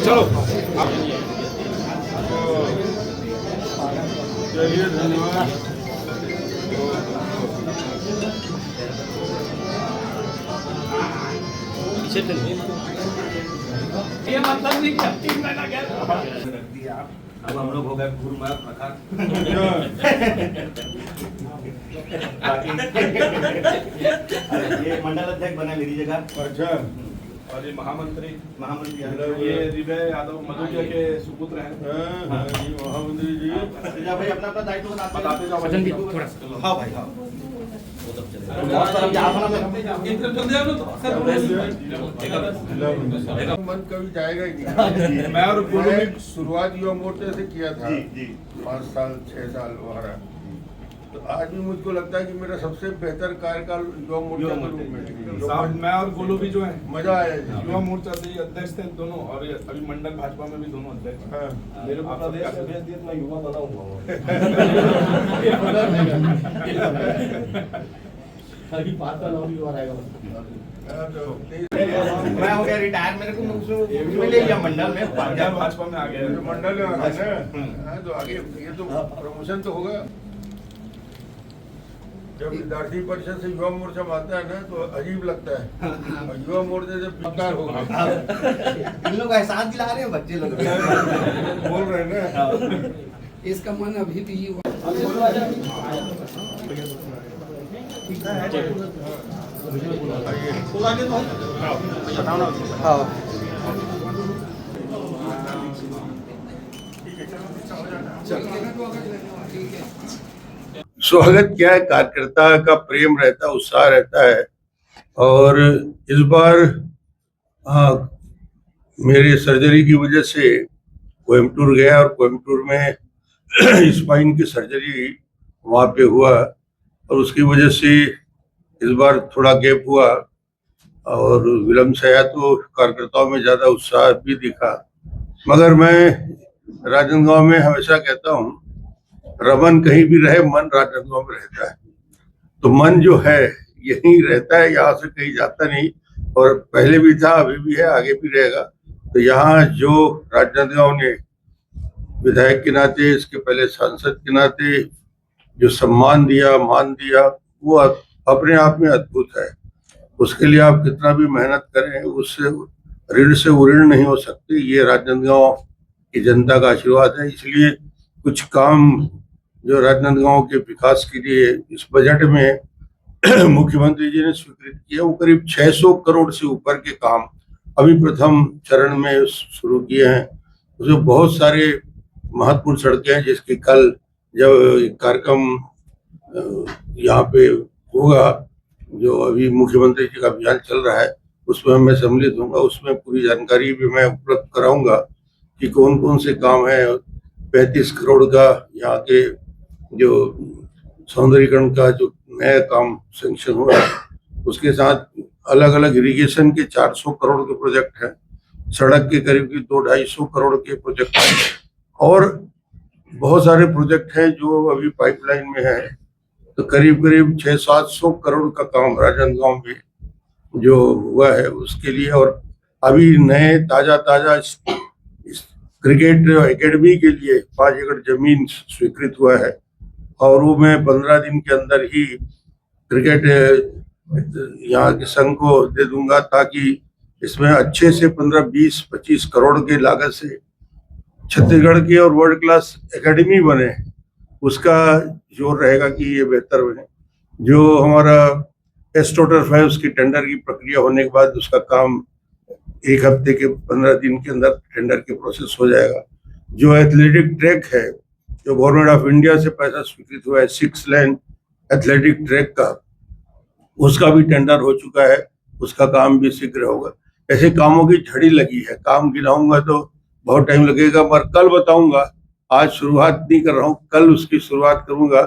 चलो चलिए, धन्यवाद। ये मतलब नहीं कि 3 महीना गया रख दिया आप। अब हम लोग हो गए पूर्व में प्रखर। ये मंडल अध्यक्ष बना मेरी जगह। अच्छा। और ये महामंत्री ये हृदय यादव मधुकर के सुपुत्र हैं। महामंत्री जी भाई अपना अपना दायित्व बताते जाओ। हाँ भाई हाँ। मन कभी जाएगा ही नहीं। मैं और गुरु ने शुरुआत युवा मोर्चे से किया था 5 साल 6 साल वगैरह। तो आज भी मुझको लगता है कि मेरा सबसे बेहतर कार्यकाल युवा मोर्चा के रूप में। मैं और गोलू भी जो है मजा आया। युवा मोर्चा से अध्यक्ष थे दोनों, और अभी मंडल भाजपा में भी दोनों अध्यक्ष। मेरे को मैं युवा बना हुआ अभी 5 साल और युवा रहेगा। मैं हो गया रिटायर, मेरे को उसमें ले लिया मंडल में, भाजपा में आ गया। मंडल में आ गया तो आगे ये तो प्रमोशन तो होगा। जब विद्यार्थी परिषद से युवा मोर्चा आता है ना तो अजीब लगता है, और युवा मोर्चे से बेकार हो गया। इन लोग एहसास दिला रहे हैं बच्चे लोग बोल रहे हैं ना। इसका मन अभी भी स्वागत क्या है, कार्यकर्ता का प्रेम रहता है, उत्साह रहता है। और इस बार मेरे सर्जरी की वजह से कोयम्बटूर गया, और कोयम्बटूर में स्पाइन की सर्जरी वहाँ पे हुआ, और उसकी वजह से इस बार थोड़ा गैप हुआ और विलम्ब से आया, तो कार्यकर्ताओं में ज़्यादा उत्साह भी दिखा। मगर मैं राजनांदगांव में हमेशा कहता हूँ, रमन कहीं भी रहे, मन राजनांदगांव में रहता है। तो मन जो है यहीं रहता है, यहाँ से कहीं जाता नहीं, और पहले भी था, अभी भी है, आगे भी रहेगा। तो यहाँ जो राजनांदगांव ने विधायक के नाते, इसके पहले सांसद के नाते जो सम्मान दिया, मान दिया, वो अपने आप में अद्भुत है। उसके लिए आप कितना भी मेहनत करें, उससे ऋण से ऋण नहीं हो सकती। ये राजनांदगांव की जनता का आशीर्वाद है। इसलिए कुछ काम जो राजनांदगांव के विकास के लिए इस बजट में मुख्यमंत्री जी ने स्वीकृत किया, वो करीब 600 करोड़ से ऊपर के काम अभी प्रथम चरण में शुरू किए हैं। उसमें बहुत सारे महत्वपूर्ण सड़कें हैं, जिसकी कल जब कार्यक्रम यहाँ पे होगा, जो अभी मुख्यमंत्री जी का अभियान चल रहा है, उसमें मैं सम्मिलित होऊंगा। उसमें पूरी जानकारी भी मैं उपलब्ध कराऊंगा कि कौन कौन से काम है। 35 करोड़ का यहाँ के जो सौंदर्यीकरण का जो नया काम सेंक्शन हुआ है, उसके साथ अलग अलग इरिगेशन के 400 करोड़ के प्रोजेक्ट हैं, सड़क के करीब 200-250 करोड़ के प्रोजेक्ट हैं, और बहुत सारे प्रोजेक्ट हैं जो अभी पाइपलाइन में है। तो करीब 600-700 करोड़ का काम राजनांदगांव में जो हुआ है उसके लिए। और अभी नए ताजा क्रिकेट एकेडमी के लिए 5 एकड़ जमीन स्वीकृत हुआ है, और वो मैं 15 दिन के अंदर ही क्रिकेट यहाँ के संघ को दे दूंगा, ताकि इसमें अच्छे से 15-20-25 करोड़ के लागत से छत्तीसगढ़ की और वर्ल्ड क्लास एकेडमी बने। उसका जोर रहेगा कि ये बेहतर बने। जो हमारा एस्ट्रोटर्फ है, उसकी टेंडर की प्रक्रिया होने के बाद उसका काम 1 हफ्ते के 15 दिन के अंदर टेंडर के प्रोसेस हो जाएगा। जो एथलेटिक ट्रैक है, जो गवर्नमेंट ऑफ इंडिया से पैसा स्वीकृत हुआ है 6 लेन एथलेटिक ट्रैक का, उसका भी टेंडर हो चुका है, उसका काम भी शीघ्र होगा। ऐसे कामों की झड़ी लगी है। काम गिनाऊंगा तो बहुत टाइम लगेगा, पर कल बताऊंगा। आज शुरुआत नहीं कर रहा हूँ, कल उसकी शुरुआत करूंगा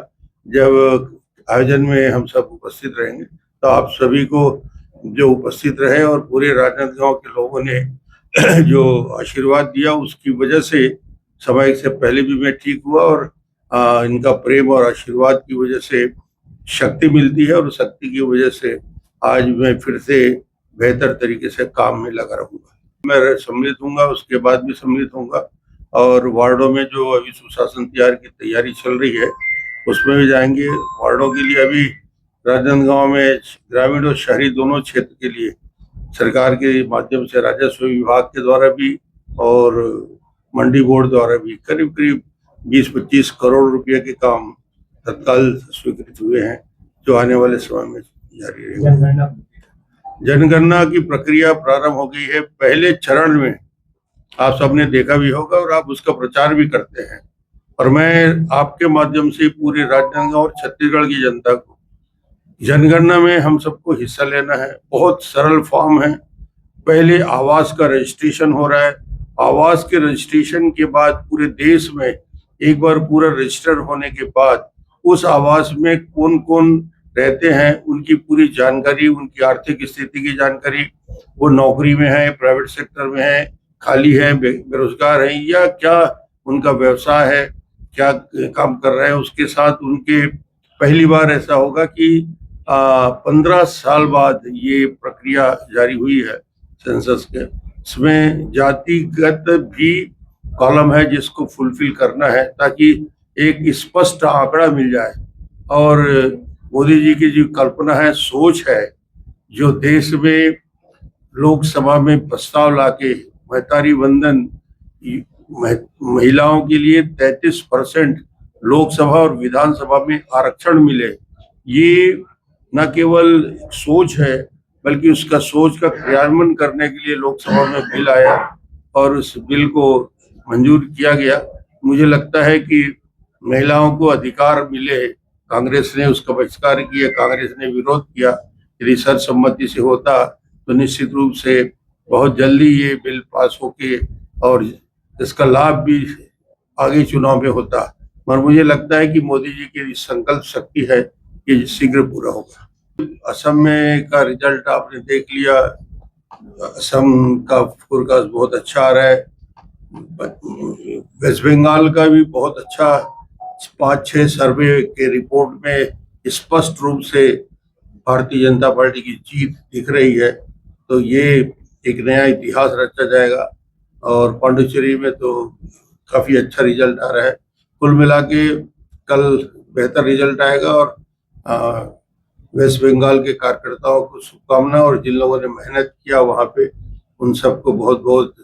जब आयोजन में हम सब उपस्थित रहेंगे। तो आप सभी को जो उपस्थित रहे और पूरे राजनांदगांव के लोगों ने जो आशीर्वाद दिया, उसकी वजह से समय से पहले भी मैं ठीक हुआ, और इनका प्रेम और आशीर्वाद की वजह से शक्ति मिलती है, और उस शक्ति की वजह से आज मैं फिर से बेहतर तरीके से काम में लगा रहूंगा। मैं सम्मिलित हूँगा, उसके बाद भी सम्मिलित हूँगा, और वार्डों में जो अभी सुशासन तिहार की तैयारी चल रही है उसमें भी जाएंगे। वार्डों के लिए अभी राजनांदगांव में ग्रामीण और शहरी दोनों क्षेत्र के लिए सरकार के माध्यम से राजस्व विभाग के द्वारा भी और मंडी बोर्ड द्वारा भी करीब करीब 20-25 करोड़ रुपए के काम तत्काल स्वीकृत हुए हैं, जो आने वाले समय में जारी रहेगा। जनगणना की प्रक्रिया प्रारंभ हो गई है। पहले चरण में आप सबने देखा भी होगा और आप उसका प्रचार भी करते हैं, और मैं आपके माध्यम से पूरे राजनांदगांव और छत्तीसगढ़ की जनता को, जनगणना में हम सबको हिस्सा लेना है। बहुत सरल फॉर्म है। पहले आवास का रजिस्ट्रेशन हो रहा है। आवास के रजिस्ट्रेशन के बाद पूरे देश में एक बार पूरा रजिस्टर होने के बाद उस आवास में कौन कौन रहते हैं उनकी पूरी जानकारी, उनकी आर्थिक स्थिति की जानकारी, वो नौकरी में है, प्राइवेट सेक्टर में है, खाली है, बेरोजगार है, या क्या उनका व्यवसाय है, क्या काम कर रहे हैं, उसके साथ उनके पहली बार ऐसा होगा कि 15 साल बाद ये प्रक्रिया जारी हुई है सेंसस के। इसमें जातिगत भी कॉलम है जिसको फुलफिल करना है, ताकि एक स्पष्ट आंकड़ा मिल जाए। और मोदी जी की जो कल्पना है, सोच है, जो देश में लोकसभा में प्रस्ताव लाके महतारी वंदन महिलाओं के लिए 33% लोकसभा और विधानसभा में आरक्षण मिले, ये न केवल सोच है बल्कि उसका सोच का क्रियान्वयन करने के लिए लोकसभा में बिल आया और उस बिल को मंजूर किया गया। मुझे लगता है कि महिलाओं को अधिकार मिले। कांग्रेस ने उसका बहिष्कार किया, कांग्रेस ने विरोध किया। यदि सर्वसम्मति से होता तो निश्चित रूप से बहुत जल्दी ये बिल पास होके और इसका लाभ भी आगे चुनाव में होता। पर मुझे लगता है कि मोदी जी की संकल्प शक्ति है कि शीघ्र पूरा होगा। असम में का रिजल्ट आपने देख लिया। असम का फोरकास्ट बहुत अच्छा आ रहा है। वेस्ट बंगाल का भी बहुत अच्छा 5-6 सर्वे के रिपोर्ट में स्पष्ट रूप से भारतीय जनता पार्टी की जीत दिख रही है। तो ये एक नया इतिहास रचा जाएगा, और पांडिचेरी में तो काफी अच्छा रिजल्ट आ रहा है। कुल मिला के कल बेहतर रिजल्ट आएगा, और वेस्ट बंगाल के कार्यकर्ताओं को शुभकामना, और जिन लोगों ने मेहनत किया वहाँ पे उन सबको बहुत बहुत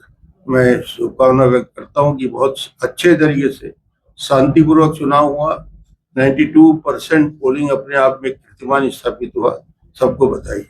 मैं शुभकामना व्यक्त करता हूँ कि बहुत अच्छे तरीके से शांतिपूर्वक चुनाव हुआ। 92% पोलिंग अपने आप में कीर्तिमान स्थापित हुआ। सबको बधाई।